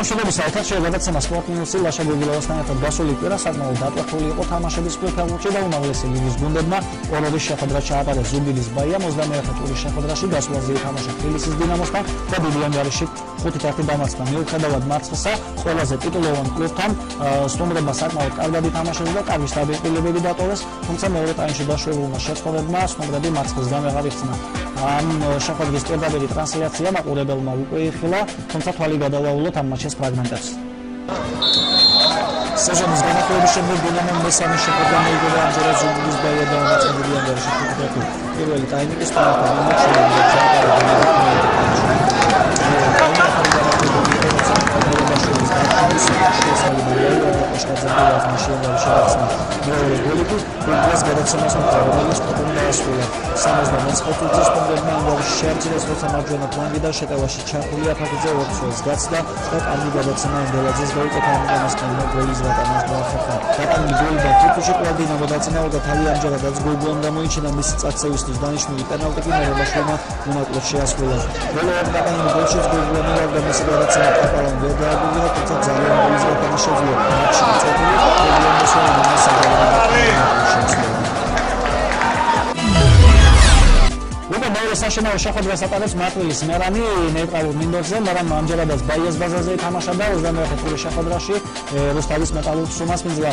ამშვენების საერთაშორისო გადაცემა სპორტ-ნიუსი ლაშა გოგილოვასთან ერთად გასული კვირა საკმაოდ დატვირთული იყო თამაშების ფეხბურთში და უმაღლესი ლიგის გუნდებმა ორ-ორი შეხვედრა ჩაატარეს. ზუგდიდის ბაიამ 21 ტურის შეხვედრაში გასვლაზე ითამაშა თბილისის დინამოსთან და დიდი ანგარიში 5-1 დამარცხდა. მიუხედავად მარცხისა, ყველაზე ტიტულოვან კლუბთან სტუმრებმა საკმაოდ კარგად ითამაშეს და კარგი სტაბილურობები დატოვეს, თუმცა მეორე ტაიმში დაშვებულმა შეწყობებმა სტუმრები მარცხის გამეღარ იხსნა. ამ შეხვედრის პირდაპირი ტრანსლაცია მაყურებელმა უკვე იხილა, თუმცა თვალი გადავაულოთ ამ მატჩის ფრაგმენტებს. სეზონის განახლების შემდეგ დინამომ მესამე შეხვედრა მოიგო და ამჯერად ზუგდიდის ბაია დაამარცხა დიდი ანგარიში 5-1. პირველი ტაიმი კი სტუმრთა გუნდს შეუძლია მეორე გოლი გუნდს გადაცემას მოყოლების პოტენციალი დაასრულა. 69 წუთის სტუმრებმა ანგარიში შეარჩიეს, როცა მარჯვენა ფლანგიდან შეტევაში ჩახულია ფაქიძე ორცოს გაცდა და კარგი გადაცემა ინდელაძეს გაუკეთა ამასთან გოლის ვატანას დაახერხა. გატანილი გოლი და თვითში კლუბ დინამო დაწინაურდა თავი ამჯერადაც გოლგოლამ გამოიჩინა მისი წარსევისთვის დანიშნული პენალტი კი მერაბაშვილმა მონაკლებს შეასრულა. გოლოვან გატანილი გოლშიც გოლგოლამ და მისი გადაცემა პაპალამ ვერ დააგუგინა, თუმცა ძალიან გოლის ვატანა შეძლო. მატჩი წეთილი გოლგოლამ მოსვენა მეორე საშინაო შეხვედრას ატარებს მარტვილის მერანი ნეიტრალურ მინდორზე, მაგრამ ამჯერადაც ბაიას ბაზაზე ითამაშა და 21 ტურის შეხვედრაში რუსთავის მეტალურგს უმასპინძლა.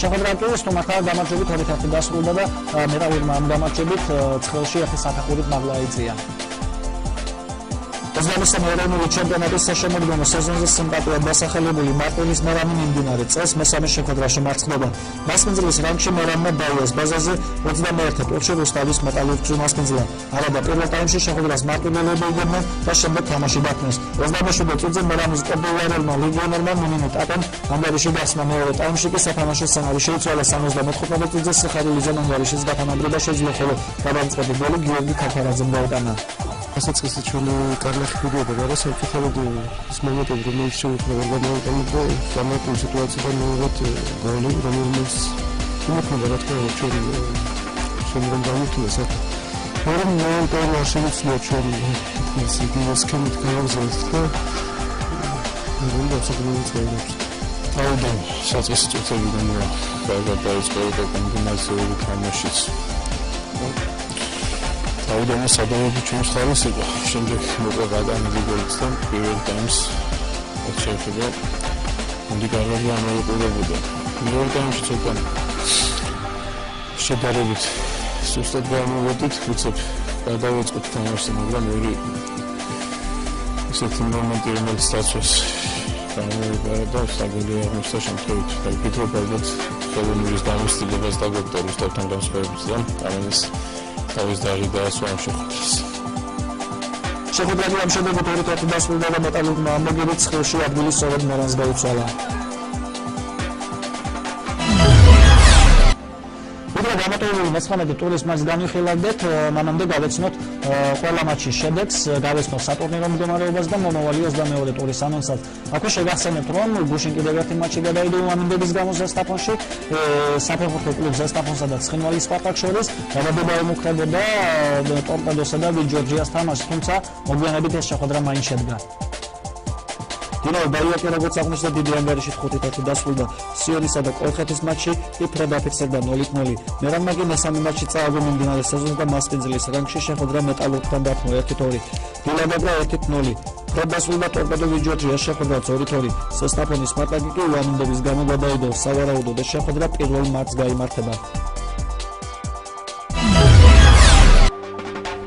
შეხვედრა კი სტუმართა გამარჯვებით 2-1 დასრულდა და მეტალურგმა ამ გამარჯვებით ცხელში ერთი საფეხურით მაღლა აიწია. 23 ეროვნული ჩემპიონატის საშემოდგომო სეზონზე სიმპათიად დასახელებული მარტვილის მერანი მიმდინარე წელს მესამე შეხვედრაში მარცხდება. მასპინძლის რანგში მერანმა ბაიას ბაზაზე 21 ტურში რუსთავის მეტალურგს უმასპინძლა. არადა პირველ ტაიმში შეხვედრას მარტვილელები იგებდნენ და შემდეგ თამაში დათმეს. 27 წუთზე მერანის კოპულარელმა ლეგიონერმა მინინო ტატომ ანგარიში დასმა. მეორე ტაიმში კი სათამაშო სცენარი შეიცვალა. 74 წუთზე სიხარილიძემ ანგარიშის გათანაბრება შეძლო, ხოლო გადამწყვეტი გოლი გიორგი ქაქარაძემ გაიტანა. ასაწყისი ჩვენი კარლახი ვიდეოდა და სამწუხაროდ ის მომენტები რომელიც შეიძლება გამოვიტანოთ და სამართლის სიტუაციიდან მივიღეთ გოლი რომელიც იმოქმედა რა თქმა უნდა ჩვენ რომ გამოვთვალეს აქ მაგრამ მომენტები არ შემიძლია ჩვენ ის იდეა სქემით გავაგზავნოთ და უნდა საკუთარ წელს თავიდან საწყისი წუთებიდან რა დაიწყო და კომბინაციური თამაშიც თავიდან სადავები ჩვენს ხალხს იყო. შემდეგ მოყვა გადანილი გოლისთან პირველ ტაიმს შეხვედრა უნდა კარგი ამოიყურებოდა. პირველ ტაიმში ცოტა შედარებით სუსტად გამოვედით, უცებ გადავეწყოთ თამაშს, მაგრამ ორი ისეთი მომენტი რომელიც დაცვას გამოვიყარა და საგოლი აღმოჩნდა შემთხვევით. და ვფიქრობ ალბათ ხელოვნურის დამოსtildeებას დაგვეკვდა რუსთავთან განსხვავებით და ამას თავის დაღი დაასვა ამ შეხვედრას. შეხვედრაში ამშვენებად 2-1 დასრულდა და მეტალურგმა ამოგებით ცხელში ადგილი სწორედ მერანს გაუცვალა. გამოტოვებული 19 ტურის მატჩს განვიხილავდეთ, მანამდე გავეცნოთ ყველა მატჩის შედეგს, გავეცნოთ სატურნირო მდგომარეობას და მომავალი 22 ტურის ანონსაც. აქვე შეგახსენებთ, რომ გუშინ კიდევ ერთი მატჩი გადაიდო უამინდების გამო ზესტაფონში, საფეხბურთო კლუბ ზესტაფონსა და ცხინვალის სპარტაკს შორის გადადება ემუქრებოდა ტორპედოსა და ვიჯორჯიას თამაშს, თუმცა მოგვიანებით ეს შეხვედრა მაინც შედგა. დინამო ბაიაკი როგორც აღმოჩნდა დიდი ანგარიშით 5-1 დასრულდა. სიონისა და კოლხეთის მატჩი კი ფრედ აფიქსირდა 0-0. მერანმა კი მესამე მატჩი წააგო მიმდინარე სეზონს და მასპინძლის რანგში შეხვედრა მეტალურგთან დათმო 1-2. დილადაბრა 1-0. ფრედ დასრულდა ტორპედო ვიჯორჯიას შეხვედრა 2-2. ზესტაფონის სპარტაკი კი უამინდების გამო გადაიდო. სავარაუდოდ ეს შეხვედრა 1 მარტს გაიმართება.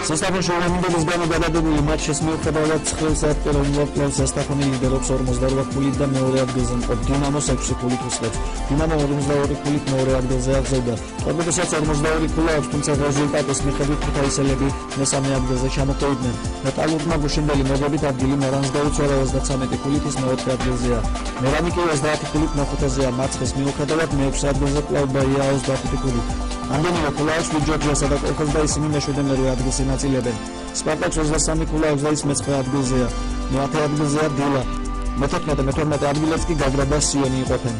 ზესტაფონში უამინდების გამო გადადებული მატჩის მიუხედავად ცხელს ეროვნულ კლუბს ზესტაფონი ლიდერობს 48 ქულით და მეორე ადგილზე მყოფ დინამოს 6 ქულით უსწრებს. დინამო 42 ქულით მეორე ადგილზე აღზევდა. ტორპედოსაც 42 ქულა აქვს, თუმცა რეზულტატის მიხედვით ქუთაისელები მესამე ადგილზე ჩამოყევდნენ. მეტალურგმა გუშინდელი მოგებით ადგილი მერანს გაუცვალა 33 ქულით ის მეოთხე ადგილზეა. მერანი კი 30 ქულით მეხუთეზეა მარცხის მიუხედავად მეექვსე ადგილზე კლუბ ბაია 25 ქულით. ამდენივე ქულა აქვს ვიჯორჯიასა და კოლხეთს და ისინი მე-7 ადგილს ინაწილებენ. სპარტაკს 23 ქულა აქვს და ის მე-9 ადგილზეა. მე-10 ადგილზეა დილა. მე-12 ადგილებს კი გაგრა და სიონი იყოფენ.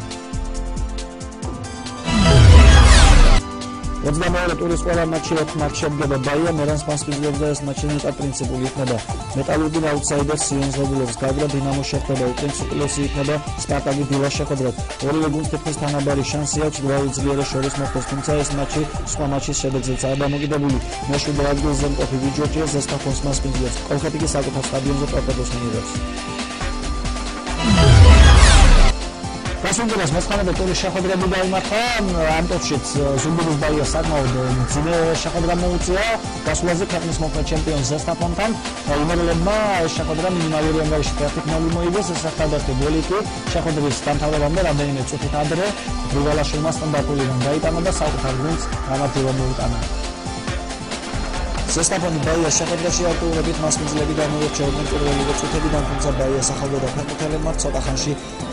22 ტურის ყველა მატჩი 4 მატჩი შედგება. ბაია მერანს მასპინძლობს და ეს მატჩი მეტად პრინციპული იქნება. მეტალურგი აუტსაიდერ სიონს ღებულობს გაგრა დინამოს შეხვდება, პრინციპულესი იქნება სპარტაკი დილას შეხვედრად. ორივე გუნდს თითქმის თანაბარი შანსი აქვს გრაულ ძლიერეს შორის მოხვდეს, თუმცა ეს მატჩი სხვა მატჩის შედეგზეც არ დამოკიდებული. მე-7 ადგილზე მყოფი ვიჯორჯია ზესტაფონს მასპინძლობს. კოლხეთი კი საკუთარ სტადიონზე ტორპედოს მიიღებს. გასულდებას 19 ტურის შეხვედრები გაიმართა. ამ ტურშიც ზუგდიდის ბაიას საკმაოდ მძიმე შეხვედრა მოუწია. გასულაზე ქვეყნის მოქმედ ჩემპიონს ზესტაფონთან იმერლებმა ეს შეხვედრა მინიმალური ანგარიშით 1-0 მოიგეს. ეს ერთადერთი გოლი კი შეხვედრის დამთავრებამდე რამდენიმე წუთით ადრე გრიგალაშვილმა სტანდარტულიდან გაიტანა და საკუთარ გუნდს გამარჯვება მოუტანა. ზესტაფონი ბაიას შეხვედრაში აქტიურობით მასპინძლები გამოირჩეოდნენ პირველი წუთებიდან, თუმცა ბაიას ახალგაზრდა ფეხბურთელებმა ცოტა ხანში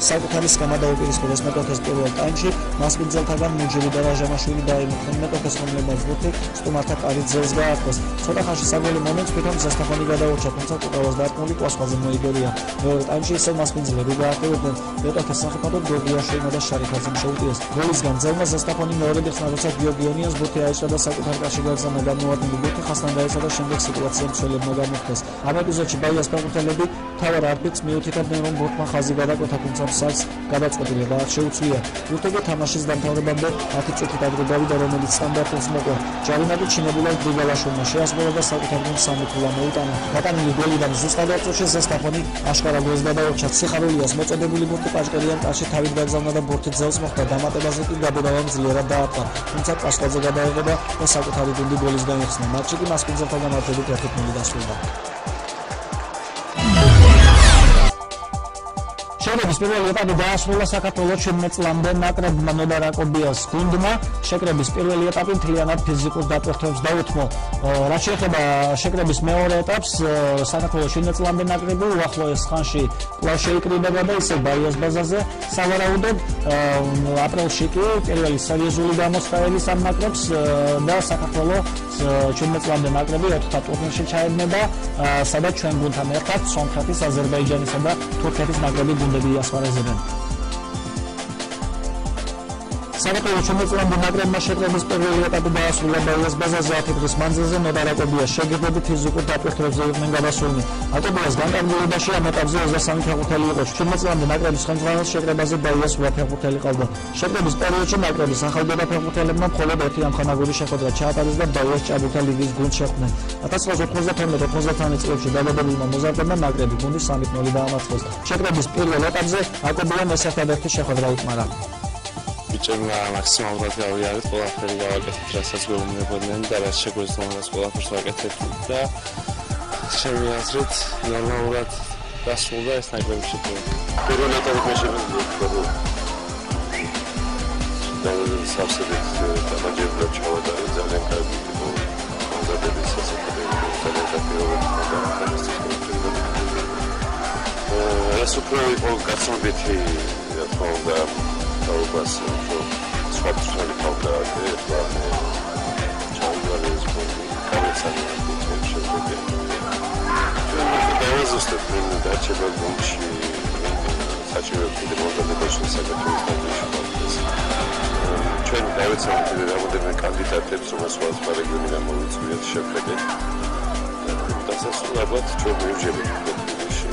საკუთარის გამოდაუპირისპირეს მეტოქეს პირველ ტაიმში. მასპინძელთაგან მუჯები და რაჟამაშვილი დაემუქრნენ მეტოქეს, რომლებმაც ბურთი სტუმართა კარით ძელს გაართვეს. ცოტა ხანში საგოლე მომენტს თვითონ ზესტაფონი გადაურჩა, თუმცა კუკავას დარტყმული კვასხვაძე მოიგერია. მეორე ტაიმში ისევ მასპინძლები გააქტიურდნენ. მეტოქეს სახელმწიფოდ გოგიაშვილმა და შარიფაძემ შეუტიეს. გოლისგან ძელმა ზესტაფონი მეორე დიხსნა, როცა გიორგიონიას ბურთი აეჭრა და საკუთარ კარში გაგზავნა გამოუვადნელი ბურთი ხასთან დაეცა და შემდეგ სიტუაცია მცველებმა გამოხდეს. ამ ეპიზოდში ბაიას ფეხბურთელები თავარ არბიტრს მიუთითებდნენ, რომ ბურთმა ხაზი გადაკვეთა, თუმცა მსახს გადაწყვეტილება არ შეუცვლია. ბურთი თამაშის დამთავრებამდე 10 წუთით ადრე გავიდა, რომელიც სტანდარტულს მოყვა. ჯარიმატი ჩინებულად გრიგალაშვილმა შეასრულა და საკუთარ გუნდს 3-0 მოუტანა. გატანილი გოლიდან ზუსტად 1 წუთში ზესტაფონი აშკარა გოლს გადაურჩა. სიხარულიას მოწოდებული ბურთი პაჭკერიან კარში თავით გაგზავნა და ბურთი ძელს მოხვდა. დამატებაზე კი გაბედავამ ძლიერად დაარტყა, თუმცა კვასხვაძე გადაიღო და საკუთარი გუნდი გოლის გაიხსნა. მატჩი კი მასპინძელთა გამარჯვებით 1-0 დასრულდა. შეკრების პირველი ეტაპი დაასრულა საქართველოს 17 წლამდე ნაკრებმა ნოდარაკობიას გუნდმა. შეკრების პირველი ეტაპი მთლიანად ფიზიკურ დატვირთვებს დაუთმო. რაც შეეხება შეკრების მეორე ეტაპს, საქართველოს 17 წლამდე ნაკრები უახლოეს ხანში კვლავ შეიკრიბება და ისე ბაიას ბაზაზე. სავარაუდოდ აპრილში კი პირველი სერიოზული გამოცდა ელის ამ ნაკრებს და საქართველოს 17 წლამდე ნაკრები 4-თა ტურნირში ჩაებნება, სადაც ჩვენ გუნდთან ერთად სომხეთის, აზერბაიჯანისა და თურქეთის ნაკრები გუნდები იასპარეზებენ. საქართველოს 17 წლამდე ნაკრებმა შეკრების პირველი ეტაპი დაასრულა ბაიას ბაზაზე 10 დღის მანძილზე. ნოდარაკობიას შეგირდები ფიზიკურ დატვირთვებზე იყვნენ გადასულნი. აკობიას განკარგულებაში ამ ეტაპზე 23 ფეხბურთელი იყო. 17 წლამდე ნაკრების ხელმძღვანელს შეკრებაზე ბაიას 8 ფეხბურთელი ყავდა. შეკრების პერიოდში ნაკრების ახალგაზრდა ფეხბურთელებმა მხოლოდ ერთი ამხანაგური შეხვედრა ჩაატარეს და ბაიას ჭაბუკთა ლიგის გუნდს შეხვდნენ. 1991-93 წლებში დაბადებულმა მოზარდებმა ნაკრები გუნდის 3-0 დაამარცხეს. შეკრების პირველ ეტაპზე აკობიამ ეს ერთადერთი შეხვედრა უთმარა. ბიჭებმა მაქსიმალურად გავიარეთ, ყველაფერი გავაკეთეთ, რასაც გვეუბნებოდნენ და რაც შეგვეძლო, მას ყველაფერს ვაკეთეთ და ჩემი აზრით ნორმალურად დასრულდა ეს ნაკრების შეხვედრა. პირველ ეტაპზე მე შემიძლია და სავსებით დამაჯერებლად ჩავატარე, ძალიან კარგი იყო მომზადების სასწრაფო ძალიან ეს უფრო იყო გაცნობითი, რა თქმა უნდა, თაობას სხვა წვალი თავდა და ჩაუგალეს პონი კავეცანი შეგვიძლია. ჩვენ ზუსტად დაჩება გუნდში საჭიროებითი მომზადებაში საქართველოს დაგიშვა. ჩვენ დავეცადეთ რამოდენიმე კანდიდატებს, რომელსაც სხვა რეგიონიდან მოვიწვიეთ შეხვედრით. დასასრულებლად ჩვენ მივჯერეთ თბილისში.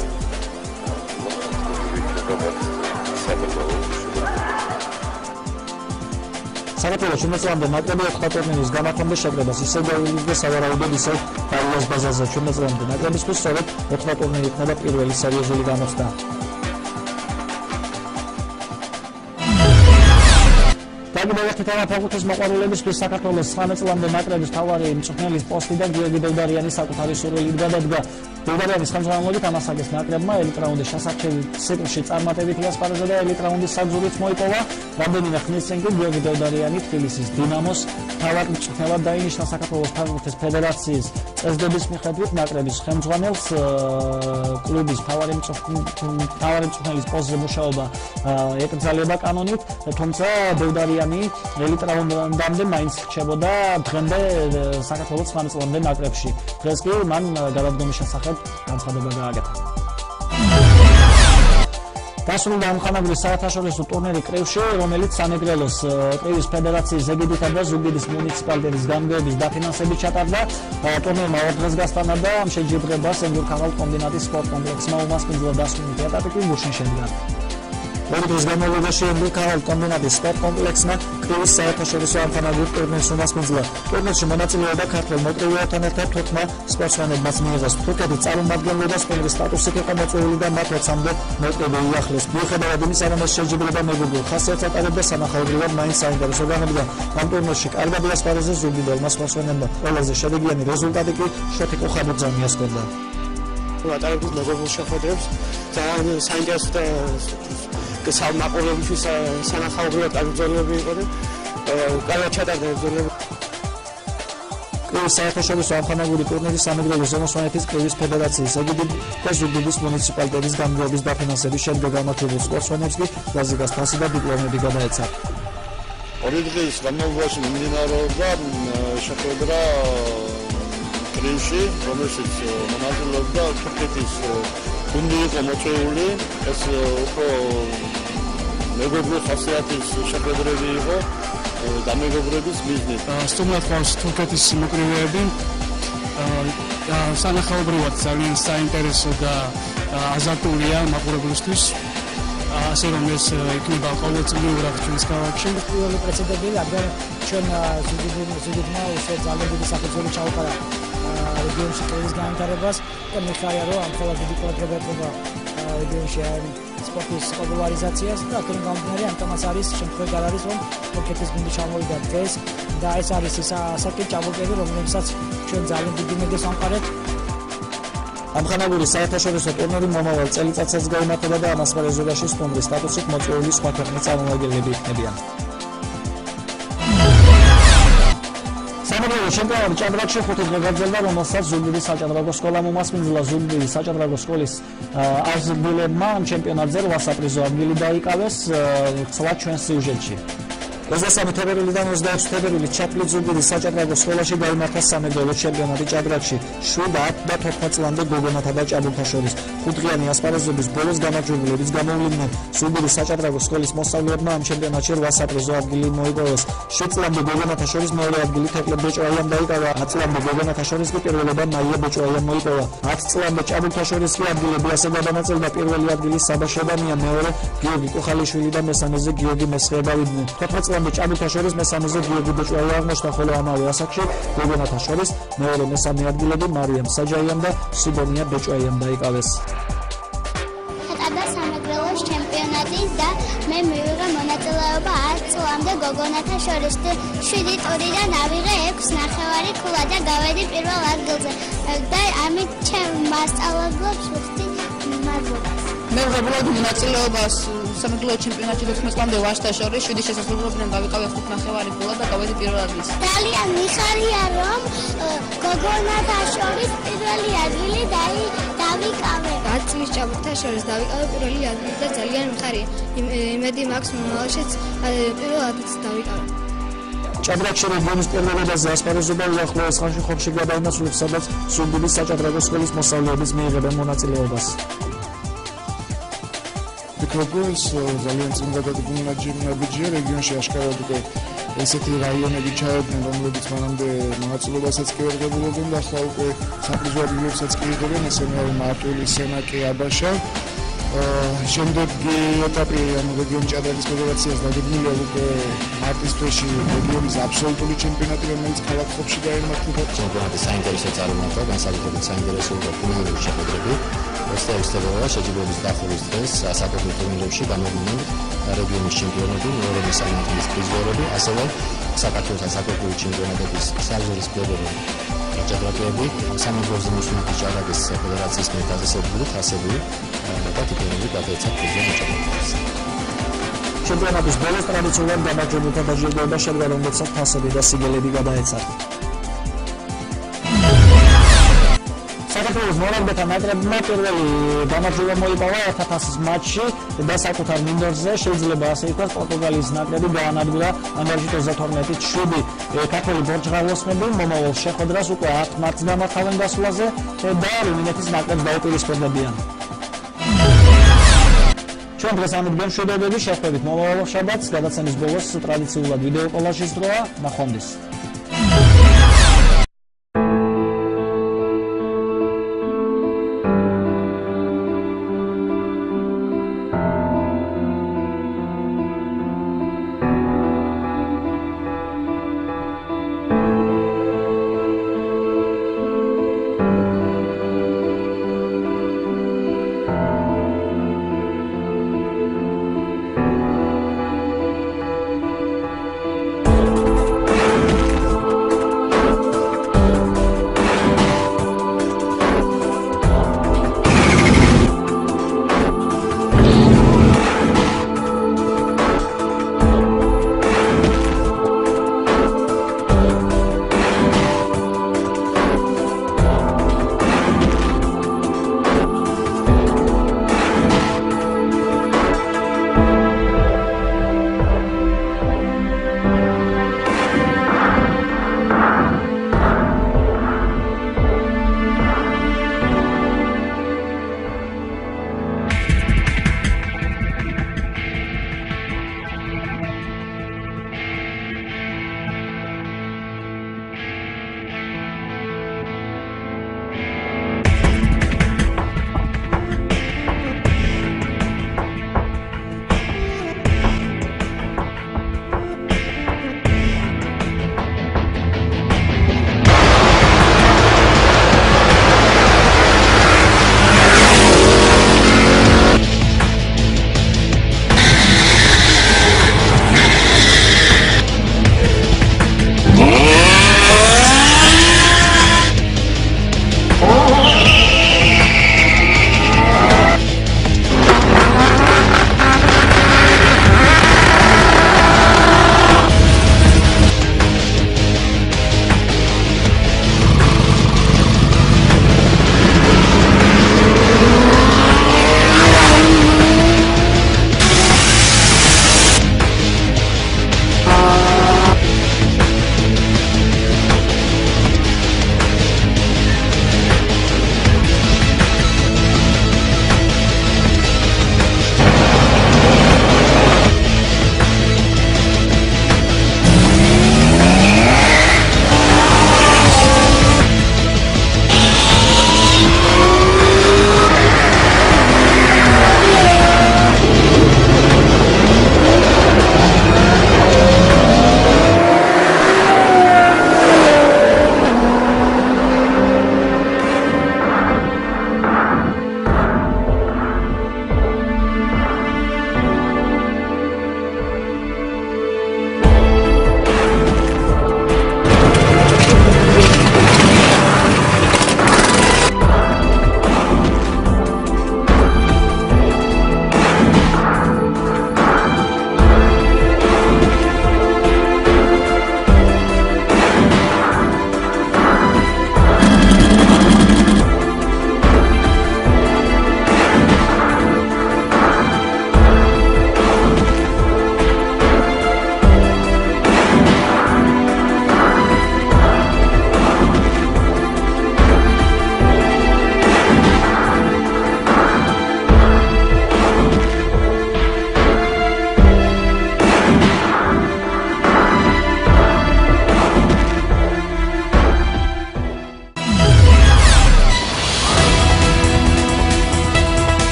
საქართველოს 17 წლამდე ნაკრები 4 ტურნირის გამართამდე შეკრებას ისევ გაივლის და სავარაუდოდ ისევ ბაიას ბაზაზე 17 წლამდე ნაკრებისთვის სწორედ 4 ტურნირი იქნება პირველი სერიოზული გამოცდა. დაგიდევთ ფეხბურთის მოყვარულებისთვის საქართველოს 19 წლამდე ნაკრების მთავარი მწვრთნელის პოსტიდან გიორგი დევდარიანი საკუთარი სურვილით გადადგა. დევდარიანის ხელმძღვანელობით ამასაგეს ნაკრებმა ელიტ რაუნდის შესარჩევი ციკლში წარმატებით იასპარეზა და ელიტ რაუნდის საგზურით მოიპოვა. რამდენიმე ხნის წინ კი გიორგი დევდარიანი თბილისის დინამოს მთავარ მწვრთნელად დაინიშნა. საქართველოს ფეხბურთის ფედერაციის წესდების მიხედვით ნაკრების ხელმძღვანელს კლუბის მთავარი მწვრთნელის პოსტზე მუშაობა ეკრძალება კანონით, თუმცა დევდარიანი ელიტ რაუნდამდე მაინც რჩებოდა დღემდე საქართველოს 19 წლამდე ნაკრებში. დღეს კი მან გადადგომის შესახებ განცხადება გააკეთა. დასრულდა ამხანაგური საერთაშორისო ტურნირი კრივში, რომელიც სამეგრელოს კრივის ფედერაციის ეგიდითა და ზუგდიდის მუნიციპალიტეტის გამგეობის დაფინანსებით ჩატარდა. ტურნირმა 2 დღეს გასტანა და ამ შეჯიბრებას ენგურქაღალ კომბინატის სპორტ კომპლექსმა უმასპინძლა დასრულებით ეტაპი კი გუშინ შედგა. 2 დღის განმავლობაში ენგურქაღალ კომბინატის სპორტ კომპლექსმა კრივის საერთაშორისო ამხანაგურ ტურნირს უმასპინძლა. ტურნირში მონაწილეობდა ქართველ მოკრივეებთან ერთად 14 სპორტსმენებმაც მიიღეს. თურქეთის წარმომადგენლობა სპონსორის სტატუსით იყო მოწვეული და მათ როცამდე მოკრიბე იახლეს. მიუხედავად იმისა, რომ ეს შეჯიბრება მეგობრულ ხასიათს ატარებდა, სანახაობრივად მაინც საინტერესო განებდა. ამ ტურნირში კარგად იასპარეზეს ზუგდიდელმა სპორტსმენებმა. ყველაზე შედეგიანი რეზულტატი კი შოთი ყუხაბუძანიას ჰქონდა. ატარებდნენ მეგობრულ შეხვედრებს, ძალიან საინტერესო და მაყურებელთვის სანახაობრივად კარგი ბრძოლები იყო და კარგად ჩატარდა ბრძოლები. კრივის საერთაშორისო ამხანაგური ტურნირი სამეგრელოს ზემოსვანეთის კრივის ფედერაციის ეგიდით და ზუგდიდის მუნიციპალიტეტის გამგეობის დაფინანსების შედეგად გამარჯვებულ სპორტსმენებს კი გაზიგას თასი და დიპლომები გადაეცა. 2 დღის განმავლობაში მიმდინარეობდა შეხვედრა კრივში, რომელშიც მონაწილეობდა თურქეთის გუნდი იყო მოწვეული, ეს უფრო მეგობრულ ხასიათის შეხვედრები იყო დამეგობრების მიზნით. სტუმრად ყავს თურქეთის მოკრივეები, სანახაობრივად ძალიან საინტერესო და აზარტულია მაყურებლისთვის. ასე რომ ეს იქნება ყოველწლიურად ჩვენს ქალაქში. პირველი პრეცედენტი, რადგან ჩვენ ზუგდიდმა უშუალოდ ძალიან დიდი საფუძველი ჩაუყარა რეგიონში კრივის განვითარებას და მიხარია რომ ამ ხოლმე დიდი ყურადღება ეთმობა რეგიონში სპორტის პოპულარიზაციას და აქედან გამომდინარე ამიტომაც არის შემთხვევით არ არის რომ თურქეთის გუნდი ჩამოვიდა დღეს და ეს არის ის ასაკი ჭაბუკები რომლებსაც ჩვენ ძალიან დიდი მედეს ამყარეთ. ამხანაგური საერთაშორისო ტურნირი მომავალ წელიწადსაც გაიმართება და ამ ასპარეზობაში სტუმრის სტატუსით მოწვეული სხვა ქვეყნის წარმომადგენლები იქნებიან. სამეგრელოს ჩემპიონატი ჭადრაკში 5 დღე გაძლიერდა, რომელსაც ზუგდიდის საჭადრაკო სკოლამ უმასპინძლა. ზუგდიდის საჭადრაკო სკოლის ასპარეზობლებმა ამ ჩემპიონატზე 8 საპრიზო ადგილი დაიკავეს. ცლა ჩვენ სიუჟეტში. 23 თებერვლიდან 26 თებერვლით ჩაფლით ზუგდიდის საჭადრაკო სკოლაში გაიმართა სამეგრელოს ჩემპიონატი ჭადრაკში. 7, 10 და 14 წლამდე გოგონათა და ჭაბულთა შორის 5 დღიანი ასპარეზობის ბოლოს გამარჯვებულების გამოვლიდნენ. ზუგდიდის საჭადრაკო სკოლის მოსწავლეებმა ამ ჩემპიონატში 8 საპრიზო ადგილი მოიპოვეს. 7 წლამდე გოგონათა შორის მეორე ადგილი თეკლებ ბეჭვაიამ დაიკავა. 10 წლამდე გოგონათა შორის კი პირველობა მაია ბეჭვაიამ მოიპოვა. 10 წლამდე ჭაბულთა შორის კი ადგილები ასე გადანაწილდა. პირველი ადგილი საბა შებანია, მეორე გიორგი კუხალიშვილი და მესამეზე გიორგი მესხება ვიდნენ. 14 წლამდე ჭაბულთა შორის მესამეზე გიორგი ბეჭვაია აღმოჩნდა, ხოლო ამავე ასაკში გოგონათა შორის მეორე მესამე ადგილები მარიამ საჯაიამ და სიბონია ბეჭვაიამ დაიკავეს. ჩატარდა სამეგრელოს ჩემპიონატი და მე მივიღე მონაწილეობა 10 წლამდე გოგონათა შორის. 7 ტურიდან ავიღე 6 ნახევარი ქულა და გავედი პირველ ადგილზე და ამით ჩემ მასწავლებლებს ვუხდი მადლობას. მე ვღებულად მონაწილეობას სამეგრელოს ჩემპიონატში 14 წლამდე ვაჟთა შორის 7 შესაძლებლობიდან გავიკავე 5 ნახევარი ქულა და გავედი პირველ ადგილზე. ძალიან მიხარია რომ გოგონათა შორის პირველი ადგილი დავიკავე. 10 წლის ჭაბუკთა შორის დავიკავე პირველი ადგილი და ძალიან მიხარია. იმედი მაქვს მომავალშიც პირველ ადგილს დავიკავე. ჭადრაკში რეგიონის პირველობაზე ასპარეზობა უახლოეს ხანში ხობში გადაინაცვლებს, სადაც ზუგდიდის საჭადრაკო სკოლის მოსწავლეების მიიღებენ მონაწილეობას. ფიქრობს ძალიან წინგადადგმული ნაბიჯია რეგიონში აშკარად უკვე ესეთი რაიონები ჩაედნენ, რომლებიც მანამდე მონაწილეობასაც კი ვერ ღებულობდნენ და ახლა უკვე საპრიზო ადგილებსაც კი იღებენ, ესენი არის მარტვილი, სენაკი, აბაშა. შემდეგი ეტაპი ამ რეგიონის ჭადრაკის ფედერაციას დაგეგმილია უკვე მარტის თვეში რეგიონის აბსოლუტური ჩემპიონატი, რომელიც ქალაქ ხობში გაიმართება. ჩემპიონატი საინტერესო წარმატება, განსაკუთრებით საინტერესო იყო ფინალური შეხვედრები. 26 თებერვალს შეჯიბრების დახურვის დღეს სატურნირო ტურნირებში გამოვიდნენ რეგიონის ჩემპიონები, მეორე მესამე ადგილის პრიზიორები, ასევე საქართველოს საკონკურსო ჩემპიონატების საზღვრის ფედერალური ჭადრაკები, სამეგრელოს ზემოსვანეთის ჭადრაკის ფედერაციის მიერ დაწესებული თასები და ტიტულები გადაეცა პრიზიორ ჭადრაკებს. ჩემპიონატის ბოლოს ტრადიციულად გამარჯვებულთა დაჯილდოება შედგა, რომელსაც თასები და სიგელები გადაეცა. საქართველოს მორაგბეთა ნაკრებმა პირველი გამარჯვება მოიპოვა 1000-ის მატჩში და საკუთარ მინდორზე შეიძლება ასე ითქვას პორტუგალიის ნაკრები გაანადგურა ანგარიშით 32-ით 7 ქართველი ბორჯღალოსნები მომავალ შეხვედრას უკვე 10 მარტს დამართავენ გასვლაზე და რუმინეთის ნაკრებს დაუპირისპირდებიან. ჩვენ დღეს ამით გემშვიდობები, შევხვდებით მომავალ შაბათს, გადაცემის ბოლოს ტრადიციულად ვიდეო კოლაჟის დროა, ნახვამდის.